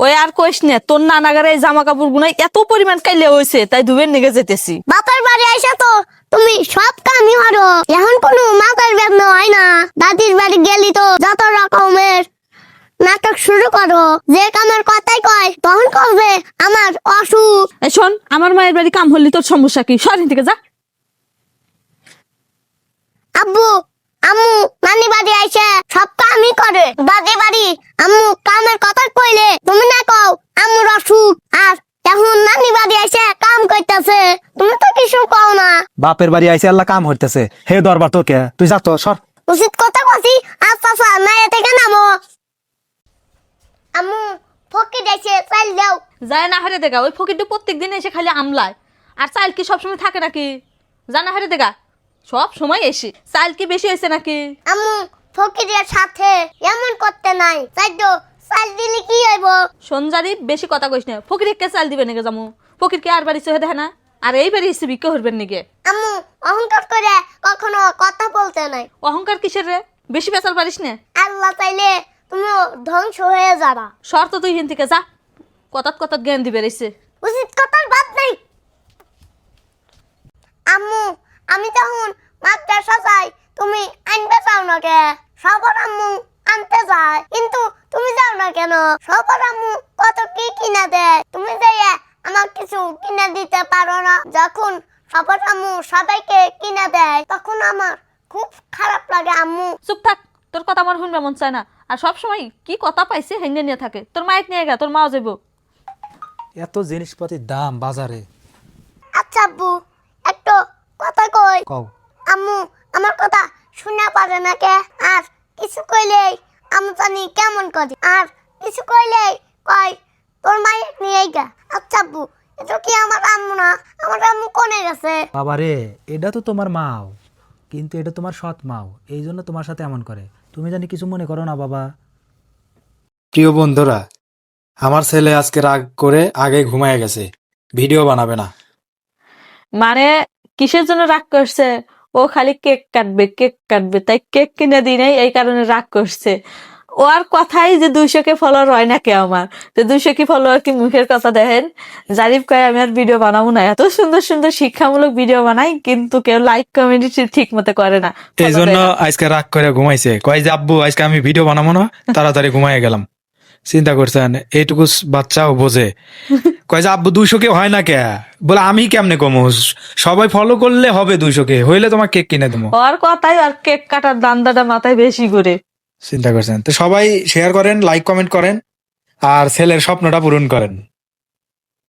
ওই আর কইস না, তোর নানাগারে এই জামা কাপড় গুনাই এত পরিমাণ কাইলে হয়েছে, তাই ধুবের নিগে যেতেছি। বাপের বাড়ি আইসা তো তুমি সব কামই হারো, এখন কোনো মাথার বেদনা হয় না। দাদির বাড়ি গেলি তো যত রকমের নাটক শুরু করো, যে কামের কথাই কয় তখন কবে আমার অসুখ। এই শোন, আমার মায়ের বাড়ি কাম হলি তোর সমস্যা কি? সরিন থেকে যা। আব্বু আম্মু নানি বাড়ি আইসে সব কামই করে। দাদি বাড়ি আম্মু কামের কথা কইলে তুমি না কও আম্মুর অসুখ, আর এখন নানি বাড়ি আইসে কাম করতেছে তুমি তো কিছু কও না। বাপের বাড়ি আইসে আল্লাহ কাম হইতেছে, হে দরবার তোর কে? তুই যা তো সর। উচিত কথা কছি। আচ্ছা আচ্ছা মায়ের থেকে নামো। আম্মু ফকির আইসে চাল দাও। যায় না হারে দেখা, ওই ফকিরটা প্রত্যেক দিন এসে খালি আমলায়। আর চাইল কি সবসময় থাকে নাকি? জানা হারে দেখা, সব সময় এসে চাইল কি বেশি হয়েছে নাকি? আম্মু ফকিরের সাথে এমন করতে নাই, চাই তো চাল দিলে কি হইব? সঞ্জারি বেশি কথা কইস না। ফকির কে চাল দিবে নাকি জামু? ফকির কে আর বাড়ি চোহে দেখে না? আর এই বাড়ি এসে বিক্রি করবেন নাকি? আম্মু অহংকার করে কখনো কথা বলতে নাই। অহংকার কিসের রে? বেশি পেঁচাল পারিস না। আল্লাহ চাইলে তুমি ধ্বংস হয়ে যাবা। শর্ত তুই হিন থেকে যা, কতাত কতাত জ্ঞান দিবে রইছে। উচিত কথার বাদ নাই। আম্মু আমি তখন মাদ্রাসা যাই, তুমি আনবে যাও না কে? সবার আম্মু আনতে যায়, কিন্তু তুমি যাও না কেন? সবার আম্মু কত কি কিনা দেয়, তুমি যাইয়া আমার কিছু কিনে দিতে পারো না? যখন সবার আম্মু সবাইকে কিনে দেয় তখন আমার খুব খারাপ লাগে আম্মু। চুপ থাক, তোর কথা আমার শুনবে মন চায় না। আর সব সময় কি কথা পাইছে হেঙ্গে নিয়ে থাকে। তোর মাইক নিয়ে গা, তোর মাও যাইব। এত জিনিসপাতির দাম বাজারে। আচ্ছা আব্বু একটু কথা কই। কও। আম্মু আমার কথা শুনে পারে না কে? আর কিছু কইলেই আমি জানি কেমন করি, আর কিছু কইলেই কয় তোর মায়ের নিয়েই গা। আচ্ছা আব্বু এটা কি আমার আম্মু না? আমার আম্মু কোনে গেছে? বাবা রে, এটা তো তোমার মাও, কিন্তু এটা তোমার সৎ মাও, এই জন্য তোমার সাথে এমন করে। তুমি জানি কিছু মনে করো না বাবা। প্রিয় বন্ধুরা, আমার ছেলে আজকে রাগ করে আগে ঘুমায় গেছে, ভিডিও বানাবে না। মানে কিসের জন্য রাগ করছে? ও খালি কেক কাটবে, কেক কাটবে, তাই কেক কিনে দিই নাই, এই কারণে রাগ করছে। ও আর কথাই যে 200 কে ফলোয়ার হয় নাকি আমার? তো 200 কি ফলোয়ার কি মুখের কথা? দেখেন, জারিফ কয় আমি আর ভিডিও বানাবো না। এত সুন্দর সুন্দর শিক্ষামূলক ভিডিও বানাই, কিন্তু কেউ লাইক কমেন্ট ঠিক মতো করে না। এই জন্য আজকে রাগ করে ঘুমাইছে, কয় যে আব্বু আজকে আমি ভিডিও বানাবো না, তাড়াতাড়ি ঘুমায় গেলাম। চিন্তা করছেন, এইটুকু বাচ্চাও বোঝে। কয় যে আব্বু 200 কে হয় না কে? বলে আমি কেমনে কমো? সবাই ফলো করলে হবে, 200 কে হইলে তোমার কেক কিনে দেবো। ওর কথাই আর কেক কাটার দান্দাটা মাথায় বেশি করে। চিন্তা করছেন তো সবাই শেয়ার করেন, লাইক কমেন্ট করেন, আর ছেলের স্বপ্নটা পূরণ করেন।